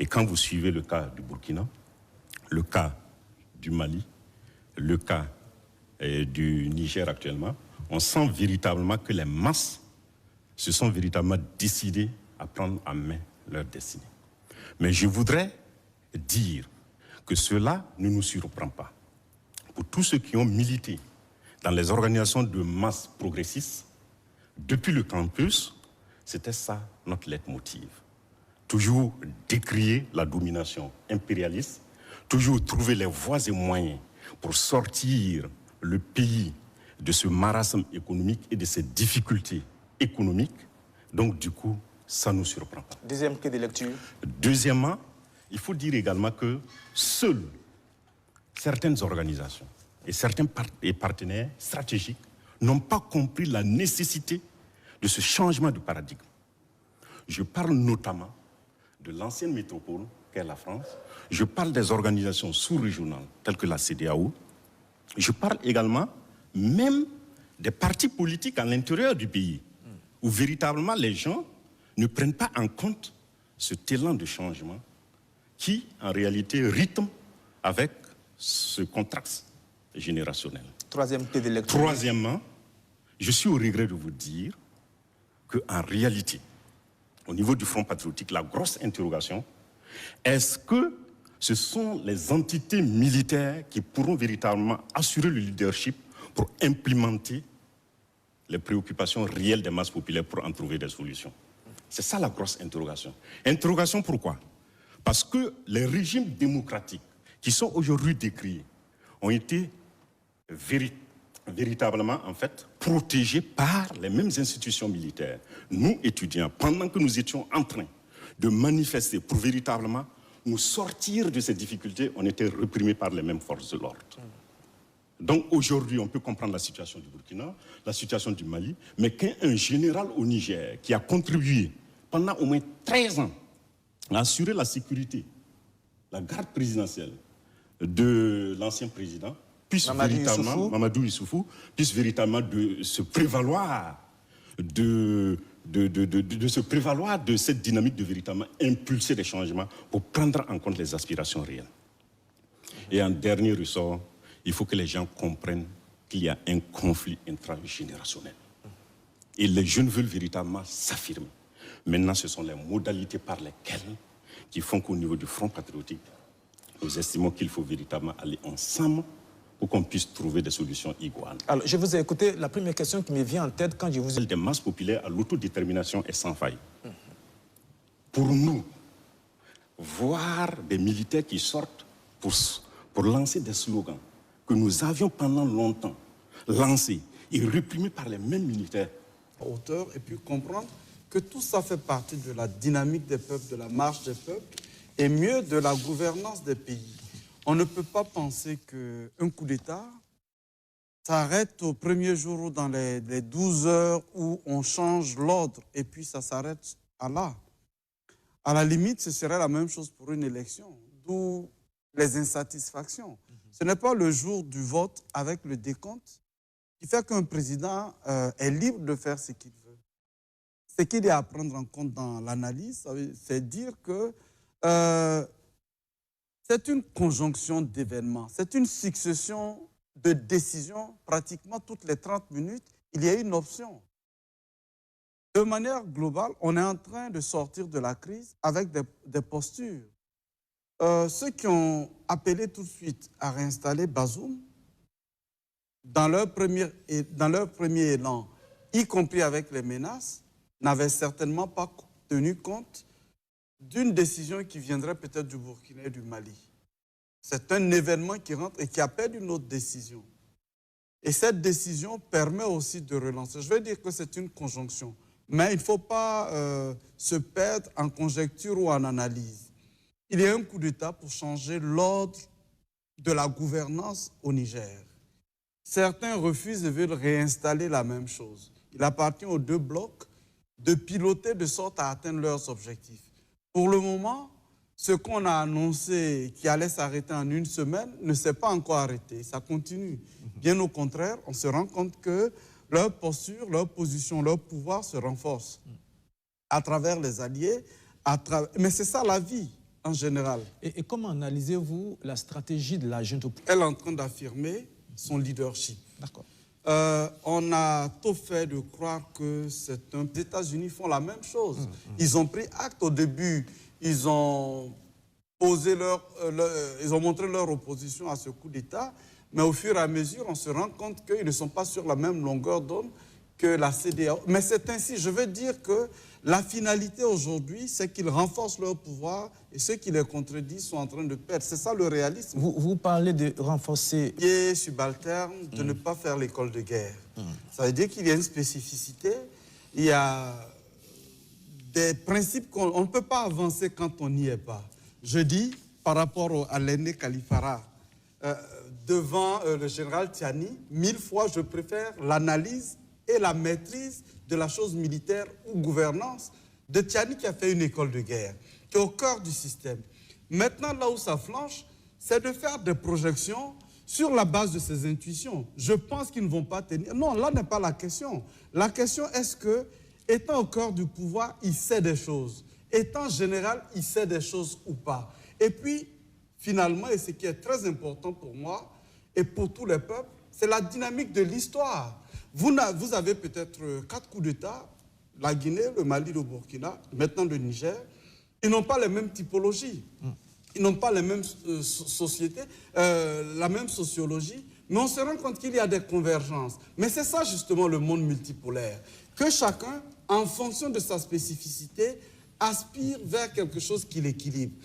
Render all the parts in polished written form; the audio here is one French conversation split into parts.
Et quand vous suivez le cas du Burkina, le cas du Mali, le cas du Niger actuellement, on sent véritablement que les masses se sont véritablement décidées à prendre en main leur destinée. Mais je voudrais dire que cela ne nous surprend pas. Pour tous ceux qui ont milité dans les organisations de masse progressistes, depuis le campus, c'était ça notre leitmotiv. Toujours décrier la domination impérialiste, toujours trouver les voies et moyens pour sortir le pays de ce marasme économique et de ces difficultés économiques. Donc, du coup, ça ne nous surprend pas. Deuxième clé de lecture. Deuxièmement, il faut dire également que seules certaines organisations et certains partenaires stratégiques n'ont pas compris la nécessité de ce changement de paradigme. Je parle notamment de l'ancienne métropole qu'est la France. Je parle des organisations sous-régionales telles que la CEDEAO. Je parle également même des partis politiques à l'intérieur du pays, où véritablement les gens ne prennent pas en compte cet élan de changement qui, en réalité, rythme avec ce contraste générationnel. Troisième clé de lecture. Troisièmement, je suis au regret de vous dire qu'en réalité, au niveau du Front patriotique, la grosse interrogation, est-ce que ce sont les entités militaires qui pourront véritablement assurer le leadership pour implémenter les préoccupations réelles des masses populaires pour en trouver des solutions? C'est ça la grosse interrogation. Interrogation pourquoi? Parce que les régimes démocratiques qui sont aujourd'hui décriés ont été véritablement en fait protégés par les mêmes institutions militaires. Nous, étudiants, pendant que nous étions en train de manifester pour véritablement nous sortir de ces difficultés, on était reprimés par les mêmes forces de l'ordre. Donc aujourd'hui, on peut comprendre la situation du Burkina, la situation du Mali, mais qu'un général au Niger qui a contribué pendant au moins 13 ans à assurer la sécurité, la garde présidentielle de l'ancien président, puisse véritablement, Mamadou Issoufou, puisse véritablement se prévaloir de cette dynamique de véritablement impulser des changements pour prendre en compte les aspirations réelles. Et en dernier ressort, il faut que les gens comprennent qu'il y a un conflit intragénérationnel. Et les jeunes veulent véritablement s'affirmer. Maintenant, ce sont les modalités par lesquelles qui font qu'au niveau du Front patriotique, nous estimons qu'il faut véritablement aller ensemble pour qu'on puisse trouver des solutions iguales. Alors, je vous ai écouté. La première question qui me vient en tête quand je vous ai... Des masses populaires à l'autodétermination est sans faille. Pour nous, voir des militaires qui sortent pour lancer des slogans que nous avions pendant longtemps lancés et réprimés par les mêmes militaires. Hauteur et puis comprendre que tout ça fait partie de la dynamique des peuples, de la marche des peuples et mieux de la gouvernance des pays. On ne peut pas penser qu'un coup d'État s'arrête au premier jour ou dans les 12 heures où on change l'ordre et puis ça s'arrête à là. À la limite, ce serait la même chose pour une élection, d'où les insatisfactions. Ce n'est pas le jour du vote avec le décompte qui fait qu'un président est libre de faire ce qu'il veut. Ce qu'il y a à prendre en compte dans l'analyse, c'est dire que c'est une conjonction d'événements, c'est une succession de décisions. Pratiquement toutes les 30 minutes, il y a une option. De manière globale, on est en train de sortir de la crise avec des postures. Ceux qui ont appelé tout de suite à réinstaller Bazoum, dans leur premier élan, y compris avec les menaces, n'avaient certainement pas tenu compte d'une décision qui viendrait peut-être du Burkina et du Mali. C'est un événement qui rentre et qui appelle une autre décision. Et cette décision permet aussi de relancer. Je vais dire que c'est une conjonction, mais il ne faut pas se perdre en conjecture ou en analyse. Il y a un coup d'État pour changer l'ordre de la gouvernance au Niger. Certains refusent et veulent réinstaller la même chose. Il appartient aux deux blocs de piloter de sorte à atteindre leurs objectifs. Pour le moment, ce qu'on a annoncé qui allait s'arrêter en une semaine ne s'est pas encore arrêté. Ça continue. Bien au contraire, on se rend compte que leur posture, leur position, leur pouvoir se renforcent à travers les alliés. Mais c'est ça la vie. en général. Et comment analysez-vous la stratégie de la junte? Elle est en train d'affirmer son leadership. D'accord. On a tout fait de croire que c'est un... Les États-Unis font la même chose. Ils ont pris acte au début, ils ont ils ont montré leur opposition à ce coup d'État, mais au fur et à mesure, on se rend compte qu'ils ne sont pas sur la même longueur d'onde que la CEDEAO. Mais c'est ainsi, je veux dire que la finalité aujourd'hui, c'est qu'ils renforcent leur pouvoir et ceux qui les contredisent sont en train de perdre. C'est ça le réalisme. Vous parlez de renforcer... Et subalterne, de ne pas faire l'école de guerre. Ça veut dire qu'il y a une spécificité, il y a des principes qu'on ne peut pas avancer quand on n'y est pas. Je dis, par rapport à l'aîné Kalifara, devant le général Tiani, 1000 fois, je préfère l'analyse et la maîtrise de la chose militaire ou gouvernance de Tiani qui a fait une école de guerre, qui est au cœur du système. Maintenant, là où ça flanche, c'est de faire des projections sur la base de ces intuitions. Je pense qu'ils ne vont pas tenir. Non, là n'est pas la question. La question est-ce que, étant au cœur du pouvoir, il sait des choses. Étant général, il sait des choses ou pas. Et puis, finalement, et ce qui est très important pour moi et pour tous les peuples, c'est la dynamique de l'histoire. Vous avez peut-être 4 coups d'État, la Guinée, le Mali, le Burkina, maintenant le Niger. Ils n'ont pas les mêmes typologies. Ils n'ont pas les mêmes sociétés, la même sociologie, mais on se rend compte qu'il y a des convergences. Mais c'est ça justement le monde multipolaire, que chacun, en fonction de sa spécificité, aspire vers quelque chose qui l'équilibre.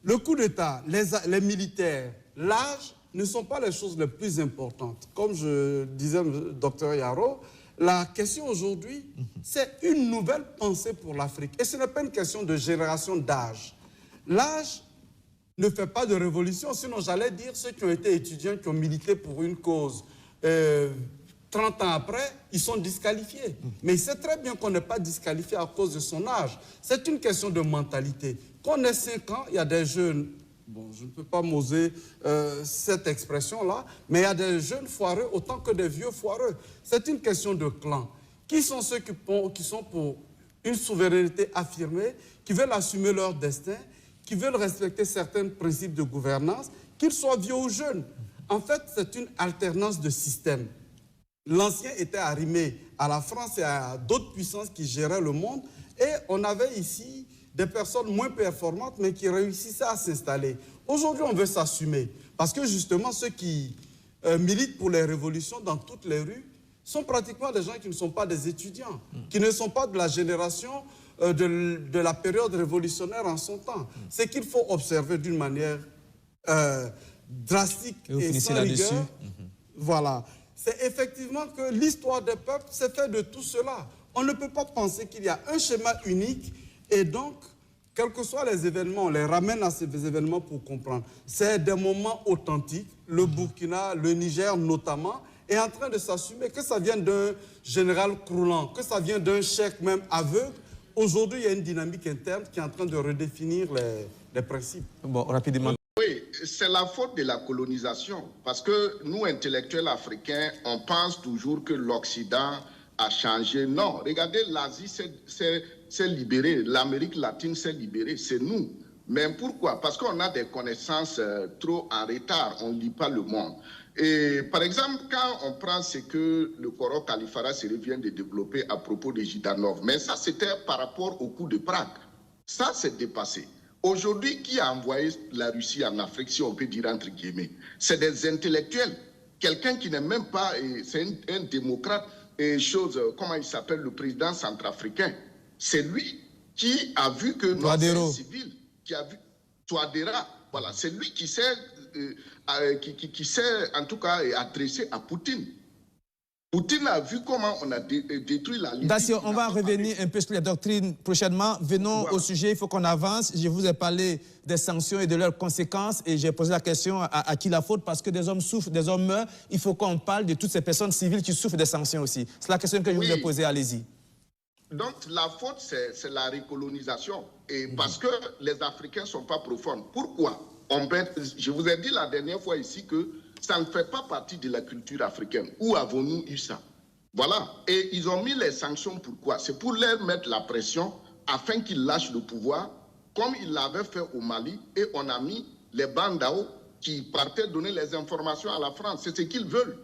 Le coup d'État, les militaires, l'âge ne sont pas les choses les plus importantes. Comme je disais, docteur Yaro, la question aujourd'hui, c'est une nouvelle pensée pour l'Afrique. Et ce n'est pas une question de génération d'âge. L'âge ne fait pas de révolution, sinon j'allais dire ceux qui ont été étudiants, qui ont milité pour une cause, 30 ans après, ils sont disqualifiés. Mais il sait très bien qu'on n'est pas disqualifié à cause de son âge. C'est une question de mentalité. Quand on est 5 ans, il y a des jeunes, bon, je ne peux pas m'oser cette expression-là, mais il y a des jeunes foireux autant que des vieux foireux. C'est une question de clan. Qui sont ceux qui sont pour une souveraineté affirmée, qui veulent assumer leur destin, qui veulent respecter certains principes de gouvernance, qu'ils soient vieux ou jeunes? En fait, c'est une alternance de systèmes. L'ancien était arrimé à la France et à d'autres puissances qui géraient le monde, et on avait ici des personnes moins performantes, mais qui réussissaient à s'installer. Aujourd'hui, on veut s'assumer, parce que justement, ceux qui militent pour les révolutions dans toutes les rues sont pratiquement des gens qui ne sont pas des étudiants, qui ne sont pas de la génération de la période révolutionnaire en son temps. C'est qu'il faut observer d'une manière drastique et sans rigueur. Voilà. C'est effectivement que l'histoire des peuples s'est faite de tout cela. On ne peut pas penser qu'il y a un schéma unique et donc, quels que soient les événements, on les ramène à ces événements pour comprendre. C'est des moments authentiques. Le Burkina, le Niger notamment, est en train de s'assumer, que ça vienne d'un général croulant, que ça vienne d'un chef même aveugle. Aujourd'hui, il y a une dynamique interne qui est en train de redéfinir les principes. Bon, rapidement. Oui, c'est la faute de la colonisation. Parce que nous, intellectuels africains, on pense toujours que l'Occident a changé. Non, regardez, l'Asie s'est libérée, l'Amérique latine s'est libérée, c'est nous. Mais pourquoi? Parce qu'on a des connaissances trop en retard, on ne lit pas le monde. Et par exemple, quand on prend ce que le Koro Kalifara vient de développer à propos de Jidanov, mais ça c'était par rapport au coup de Prague. Ça c'est dépassé. Aujourd'hui, qui a envoyé la Russie en Afrique, si on peut dire entre guillemets? C'est des intellectuels. Quelqu'un qui n'est même pas, c'est un démocrate, et comment il s'appelle, le président centrafricain. C'est lui qui a vu que nos civils, qui a vu Touadéra, voilà, c'est lui qui s'est en tout cas adressé à Poutine. Poutine a vu comment on a détruit la Libye. D'accord, on va revenir un peu sur les doctrines prochainement. Venons au sujet, il faut qu'on avance. Je vous ai parlé des sanctions et de leurs conséquences et j'ai posé la question à qui la faute, parce que des hommes souffrent, des hommes meurent. Il faut qu'on parle de toutes ces personnes civiles qui souffrent des sanctions aussi. C'est la question que je vous ai posée, allez-y. Donc la faute, c'est la recolonisation. Et parce que les Africains ne sont pas profonds. Pourquoi? Je vous ai dit la dernière fois ici que ça ne fait pas partie de la culture africaine. Où avons-nous eu ça? Voilà. Et ils ont mis les sanctions, pourquoi? C'est pour leur mettre la pression afin qu'ils lâchent le pouvoir comme il l'avait fait au Mali, et on a mis les Bandao qui partaient donner les informations à la France. C'est ce qu'ils veulent.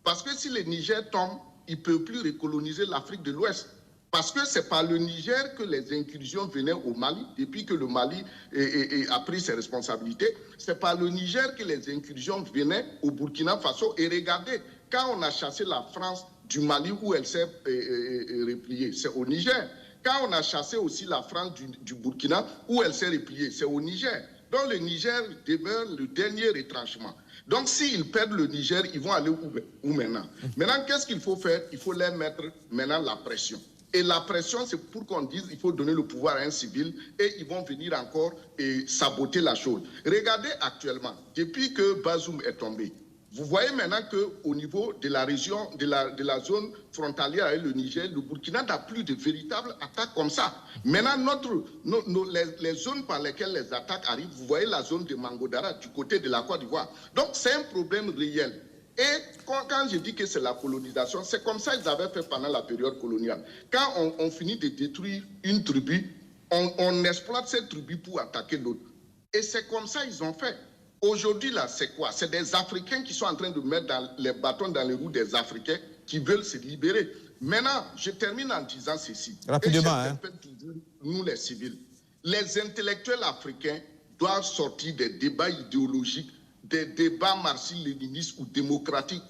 Parce que si le Niger tombe, il ne peut plus recoloniser l'Afrique de l'Ouest. Parce que c'est par le Niger que les incursions venaient au Mali, depuis que le Mali a pris ses responsabilités. C'est par le Niger que les incursions venaient au Burkina Faso. Et regardez, quand on a chassé la France du Mali où elle s'est repliée, c'est au Niger. Quand on a chassé aussi la France du Burkina où elle s'est repliée, c'est au Niger. Donc le Niger demeure le dernier retranchement. Donc s'ils perdent le Niger, ils vont aller où maintenant? Maintenant, qu'est-ce qu'il faut faire? Il faut leur mettre maintenant la pression. Et la pression, c'est pour qu'on dise qu'il faut donner le pouvoir à un civil et ils vont venir encore et saboter la chose. Regardez actuellement, depuis que Bazoum est tombé, vous voyez maintenant qu'au niveau de la région, de la zone frontalière avec le Niger, le Burkina n'a plus de véritables attaques comme ça. Maintenant, les zones par lesquelles les attaques arrivent, vous voyez la zone de Mangodara du côté de la Côte d'Ivoire. Donc c'est un problème réel. Et quand je dis que c'est la colonisation, c'est comme ça qu'ils avaient fait pendant la période coloniale. Quand on finit de détruire une tribu, on exploite cette tribu pour attaquer l'autre. Et c'est comme ça qu'ils ont fait. Aujourd'hui, là, c'est quoi? C'est des Africains qui sont en train de mettre les bâtons dans les roues des Africains qui veulent se libérer. Maintenant, je termine en disant ceci. Rapidement, toujours, nous, les civils, les intellectuels africains doivent sortir des débats idéologiques, des débats marxistes-léninistes ou démocratiques,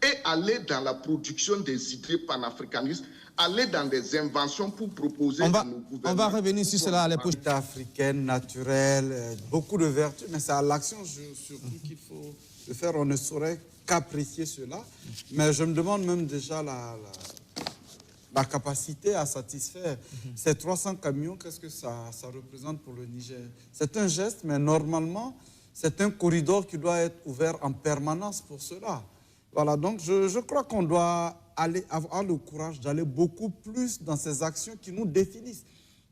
et aller dans la production des idées panafricanistes, aller dans des inventions pour proposer à nos gouvernements. On va revenir sur cela à l'époque africaine, naturelle, beaucoup de vertus, mais c'est à l'action surtout qu'il faut le faire. On ne saurait qu'apprécier cela. Mais je me demande même déjà la capacité à satisfaire ces 300 camions. Qu'est-ce que ça représente pour le Niger? C'est un geste, mais normalement, c'est un corridor qui doit être ouvert en permanence pour cela. Voilà, donc je crois qu'on doit avoir le courage d'aller beaucoup plus dans ces actions qui nous définissent,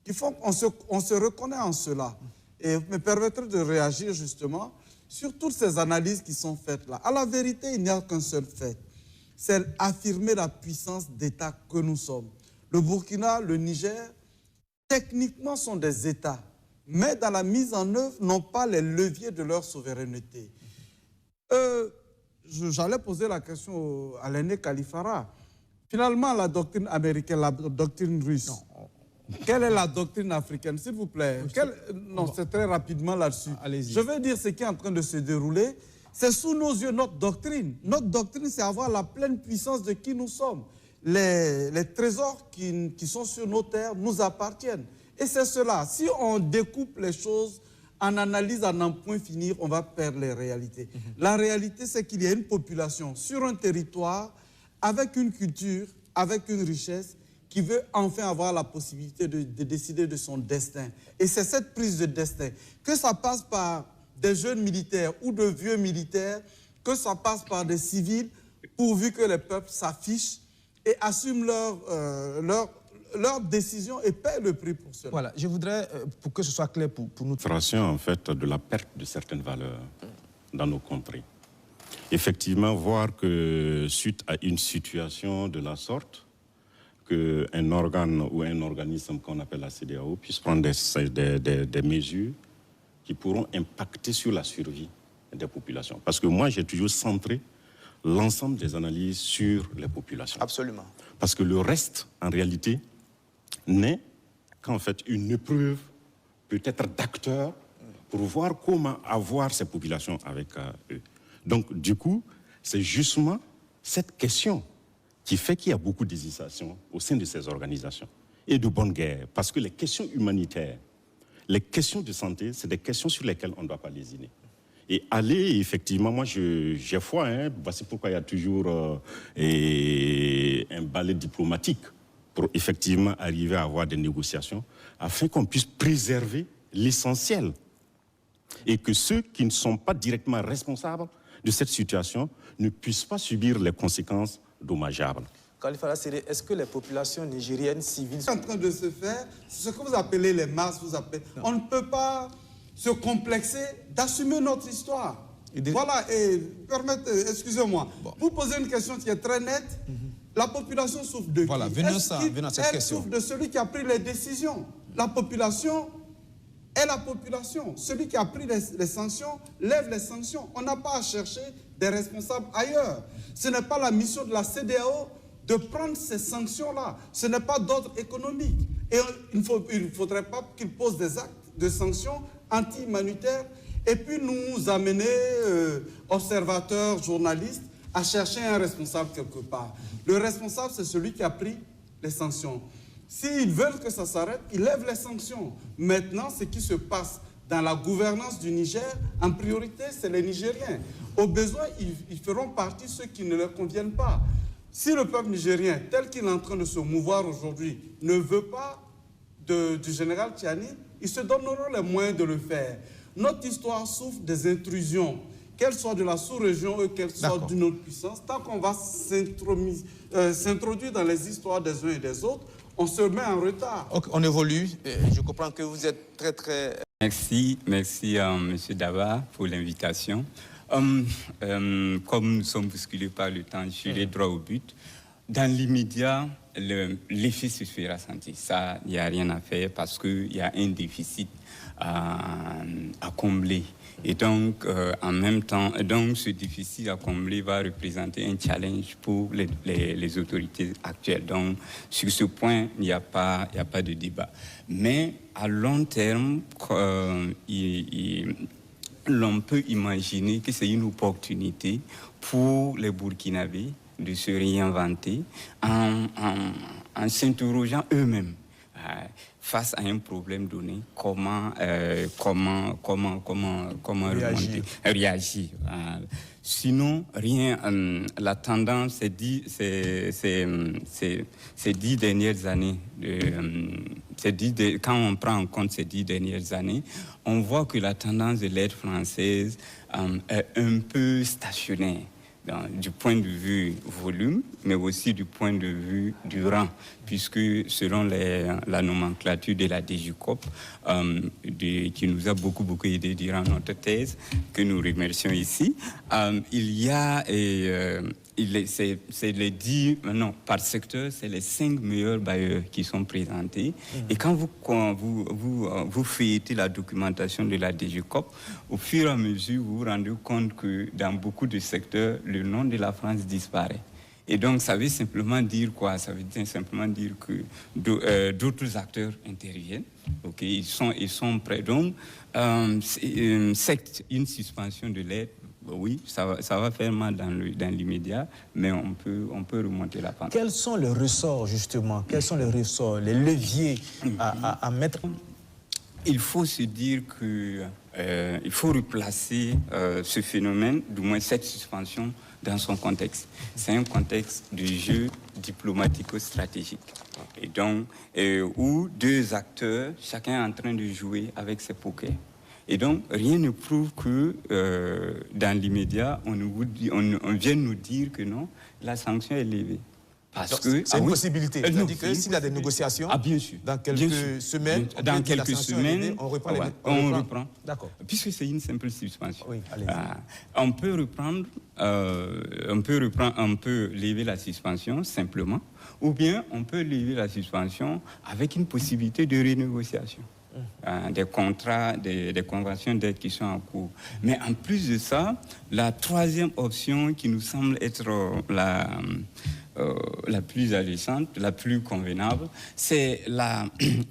qui font qu'on se reconnaît en cela. Et me permettrait de réagir justement sur toutes ces analyses qui sont faites là. À la vérité, il n'y a qu'un seul fait, c'est affirmer la puissance d'État que nous sommes. Le Burkina, le Niger, techniquement sont des États, mais dans la mise en œuvre, n'ont pas les leviers de leur souveraineté. J'allais poser la question à l'aîné Kalifara. Finalement, la doctrine américaine, la doctrine russe, quelle est la doctrine africaine, s'il vous plaît? Non, c'est très rapidement là-dessus. Je veux dire ce qui est en train de se dérouler. C'est sous nos yeux notre doctrine. Notre doctrine, c'est avoir la pleine puissance de qui nous sommes. Les trésors qui sont sur nos terres nous appartiennent. Et c'est cela. Si on découpe les choses en analyse, en un point finir, on va perdre les réalités. La réalité, c'est qu'il y a une population sur un territoire avec une culture, avec une richesse, qui veut enfin avoir la possibilité de décider de son destin. Et c'est cette prise de destin, que ça passe par des jeunes militaires ou de vieux militaires, que ça passe par des civils, pourvu que les peuples s'affichent et assument leur décision et paient le prix pour cela. Voilà, je voudrais, pour que ce soit clair pour nous... En fait, de la perte de certaines valeurs dans nos contrées. Effectivement, voir que suite à une situation de la sorte, qu'un organe ou un organisme qu'on appelle la CEDEAO puisse prendre des mesures qui pourront impacter sur la survie des populations. Parce que moi, j'ai toujours centré l'ensemble des analyses sur les populations. Absolument. Parce que le reste, en réalité, n'est qu'en fait une épreuve, peut-être d'acteurs, pour voir comment avoir ces populations avec eux. Donc, du coup, c'est justement cette question qui fait qu'il y a beaucoup d'hésitation au sein de ces organisations et de bonne guerre. Parce que les questions humanitaires, les questions de santé, c'est des questions sur lesquelles on ne doit pas lésiner. Et aller, effectivement, moi, j'ai foi, voici pourquoi il y a toujours un balai diplomatique pour effectivement arriver à avoir des négociations afin qu'on puisse préserver l'essentiel et que ceux qui ne sont pas directement responsables de cette situation ne puissent pas subir les conséquences dommageables. Khalifa Siré, est-ce que les populations nigériennes civiles... En train de se faire, ce que vous appelez les masses, on ne peut pas se complexer d'assumer notre histoire. Voilà, et permettez, excusez-moi, vous posez une question qui est très nette. La population souffre de qui? Venons à cette question. Elle souffre de celui qui a pris les décisions. La population est la population. Celui qui a pris les sanctions lève les sanctions. On n'a pas à chercher des responsables ailleurs. Ce n'est pas la mission de la CEDEAO de prendre ces sanctions-là. Ce n'est pas d'ordre économique. Et il ne faudrait pas qu'il pose des actes de sanctions anti-humanitaires et puis nous amener, observateurs, journalistes, à chercher un responsable quelque part. Le responsable, c'est celui qui a pris les sanctions. S'ils veulent que ça s'arrête, ils lèvent les sanctions. Maintenant, ce qui se passe dans la gouvernance du Niger, en priorité, c'est les Nigériens. Au besoin, ils feront partie ceux qui ne leur conviennent pas. Si le peuple nigérien, tel qu'il est en train de se mouvoir aujourd'hui, ne veut pas du général Tchiani, ils se donneront les moyens de le faire. Notre histoire souffre des intrusions, qu'elles soient de la sous-région ou qu'elles soient d'une autre puissance. Tant qu'on va s'introduire dans les histoires des uns et des autres, on se met en retard. Okay, on évolue. Je comprends que vous êtes très... Merci, M. Dava, pour l'invitation. Comme nous sommes bousculés par le temps, j'irai droit au but. Dans l'immédiat, l'effet se fait ressentir. Ça, il n'y a rien à faire parce qu'il y a un déficit à combler. Et donc, en même temps, ce déficit à combler va représenter un challenge pour les autorités actuelles. Donc, sur ce point, il n'y a pas de débat. Mais à long terme, l'on peut imaginer que c'est une opportunité pour les Burkinabés de se réinventer en s'interrogeant eux-mêmes face à un problème donné, comment réagir. Sinon, rien. La tendance, ces 10 dernières années, quand on prend en compte ces 10 dernières années, on voit que la tendance de l'aide française est un peu stationnaire. Du point de vue volume, mais aussi du point de vue du rang, puisque selon la nomenclature de la DGCOP, qui nous a beaucoup aidé durant notre thèse, que nous remercions ici, il y a, c'est les 10, non, par secteur, c'est les 5 meilleurs bailleurs qui sont présentés. Et quand vous feuilletez la documentation de la DGCOP, au fur et à mesure, vous vous rendez compte que dans beaucoup de secteurs, le nom de la France disparaît. Et donc, ça veut simplement dire quoi? Ça veut simplement dire que d'autres acteurs interviennent. Okay? Ils sont prêts. Donc, une suspension de l'aide, oui, ça va faire mal dans l'immédiat, mais on peut remonter la pente. Quels sont les ressorts, justement? Quels sont les ressorts, les leviers à mettre? Il faut se dire que il faut replacer ce phénomène, du moins cette suspension, dans son contexte. C'est un contexte de jeu diplomatico-stratégique. Et donc, où deux acteurs, chacun est en train de jouer avec ses pokers. Et donc, rien ne prouve que dans l'immédiat, on vient nous dire que non, la sanction est levée. Parce que c'est une possibilité. C'est-à-dire que s'il y a des négociations, bien sûr, dans quelques semaines, on reprend. D'accord. Puisque c'est une simple suspension. Oui, on peut reprendre, on peut lever la suspension simplement, ou bien on peut lever la suspension avec une possibilité de renégociation. Des contrats, des conventions d'aide qui sont en cours. Mais en plus de ça, la troisième option qui nous semble être la plus alléchante, la plus convenable, c'est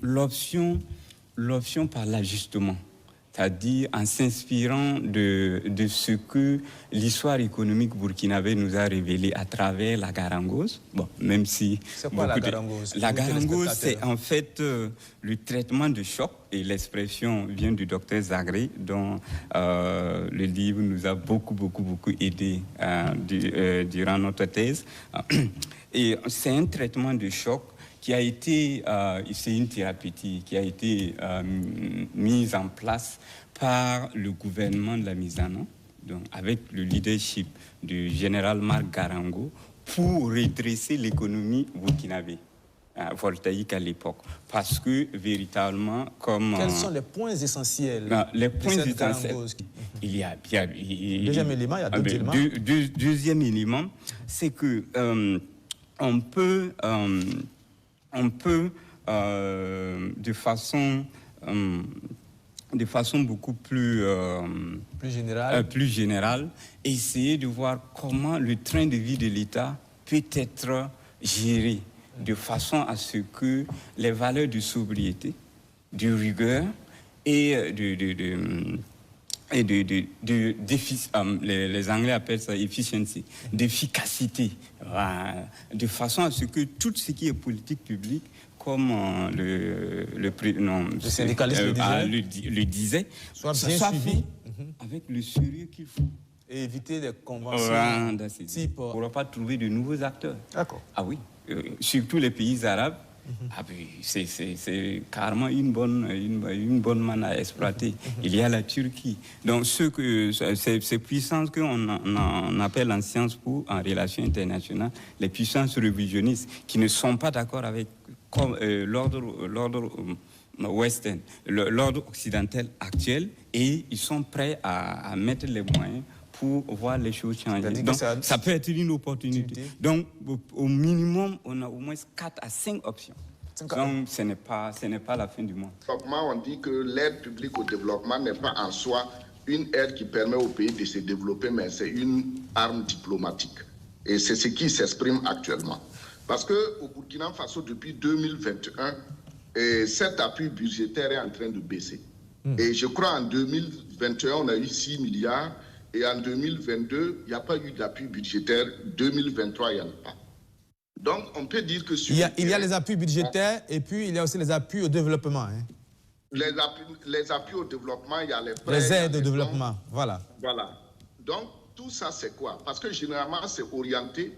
l'option par l'ajustement. C'est-à-dire en s'inspirant de ce que l'histoire économique burkinabé nous a révélé à travers la garangose. Bon, même si... C'est quoi la garangose? La garangose, c'est en fait le traitement de choc, et l'expression vient du docteur Zagré, dont le livre nous a beaucoup aidé durant notre thèse. Et c'est un traitement de choc qui a été, c'est une thérapeutique qui a été mise en place par le gouvernement de la Mizano, donc avec le leadership du général Marc Garango, pour redresser l'économie burkinabé, voltaïque à l'époque. Parce que, véritablement, comme... Quels sont les points essentiels? Les points essentiels. Il y a... Deuxième élément, il y a d'autres éléments. Deuxième élément, c'est que on peut de façon de façon beaucoup plus générale, essayer de voir comment le train de vie de l'État peut être géré de façon à ce que les valeurs de sobriété, de rigueur et les Anglais appellent ça efficiency, d'efficacité, de façon à ce que tout ce qui est politique publique, comme le syndicaliste le disait, soit suivi avec le sérieux qu'il faut. Et éviter des conventions type... On ne pourra pas trouver de nouveaux acteurs. D'accord. Ah oui, surtout les pays arabes. Ah oui, c'est carrément une bonne manne à exploiter. Il y a la Turquie. Donc, ces puissances qu'on appelle en Sciences Po, en relations internationales, les puissances révisionnistes, qui ne sont pas d'accord avec l'ordre western, l'ordre occidental actuel, et ils sont prêts à mettre les moyens pour voir les choses changer. Donc, ça peut être une opportunité. Donc, au minimum, on a au moins 4 à 5 options. Donc, ce n'est pas la fin du monde. On dit que l'aide publique au développement n'est pas en soi une aide qui permet au pays de se développer, mais c'est une arme diplomatique. Et c'est ce qui s'exprime actuellement. Parce qu'au Burkina Faso, depuis 2021, cet appui budgétaire est en train de baisser. Et je crois en 2021, on a eu 6 milliards. Et en 2022, il n'y a pas eu d'appui budgétaire. 2023, il n'y en a pas. Donc, on peut dire que... Il y a les appuis budgétaires et puis il y a aussi les appuis au développement. Hein. Les appuis au développement, il y a les prêts... Les aides au développement, voilà. Voilà. Donc, tout ça, c'est quoi? Parce que généralement, c'est orienté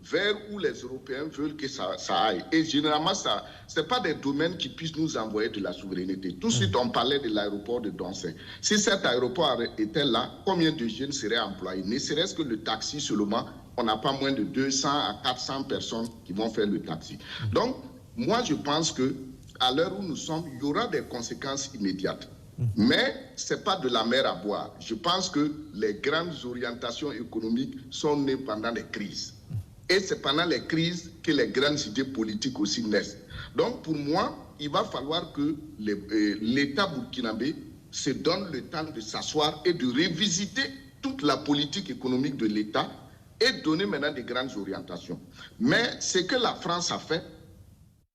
vers où les Européens veulent que ça aille. Et généralement, ce n'est pas des domaines qui puissent nous envoyer de la souveraineté. Tout de suite, on parlait de l'aéroport de Doncé. Si cet aéroport était là, combien de jeunes seraient employés? Ne serait-ce que le taxi seulement, on n'a pas moins de 200 à 400 personnes qui vont faire le taxi. Donc, moi, je pense qu'à l'heure où nous sommes, il y aura des conséquences immédiates. Mais ce n'est pas de la mer à boire. Je pense que les grandes orientations économiques sont nées pendant les crises. Et c'est pendant les crises que les grandes idées politiques aussi naissent. Donc, pour moi, il va falloir que l'État burkinabé se donne le temps de s'asseoir et de revisiter toute la politique économique de l'État et donner maintenant des grandes orientations. Mais ce que la France a fait,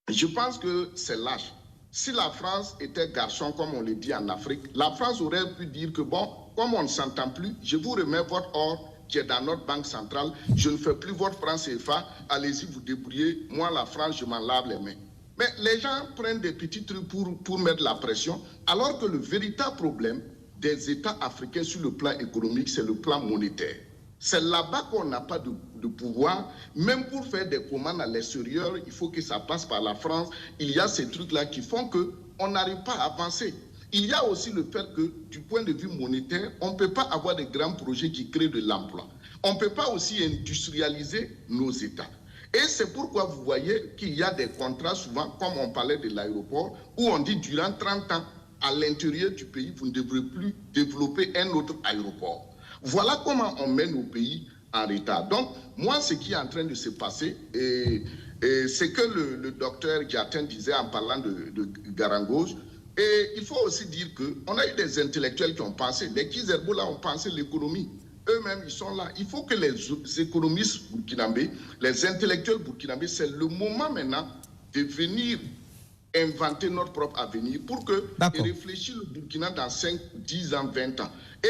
je pense que c'est lâche. Si la France était garçon, comme on le dit en Afrique, la France aurait pu dire que, bon, comme on ne s'entend plus, je vous remets votre or qui est dans notre banque centrale, je ne fais plus votre franc CFA, allez-y vous débrouillez, moi la France, je m'en lave les mains. Mais les gens prennent des petits trucs pour mettre la pression, alors que le véritable problème des États africains sur le plan économique, c'est le plan monétaire. C'est là-bas qu'on n'a pas de pouvoir. Même pour faire des commandes à l'extérieur, il faut que ça passe par la France. Il y a ces trucs-là qui font qu'on n'arrive pas à avancer. Il y a aussi le fait que, du point de vue monétaire, on ne peut pas avoir de grands projets qui créent de l'emploi. On ne peut pas aussi industrialiser nos États. Et c'est pourquoi vous voyez qu'il y a des contrats souvent, comme on parlait de l'aéroport, où on dit durant 30 ans, à l'intérieur du pays, vous ne devrez plus développer un autre aéroport. Voilà comment on met nos pays en retard. Donc, moi, ce qui est en train de se passer, c'est que le docteur Diatin disait en parlant de Garangos. Et il faut aussi dire qu'on a eu des intellectuels qui ont pensé, les Kizerbo là ont pensé l'économie. Eux-mêmes, ils sont là. Il faut que les économistes burkinabés, les intellectuels burkinabés, c'est le moment maintenant de venir inventer notre propre avenir pour réfléchir le Burkina dans 5, 10 ans, 20 ans. Et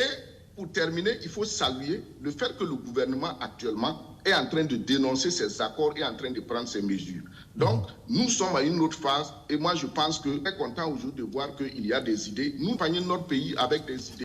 pour terminer, il faut saluer le fait que le gouvernement actuellement est en train de dénoncer ces accords et en train de prendre ces mesures. Donc, nous sommes à une autre phase et moi je pense que je suis content aujourd'hui de voir qu'il y a des idées. Nous gagnons notre pays avec des idées.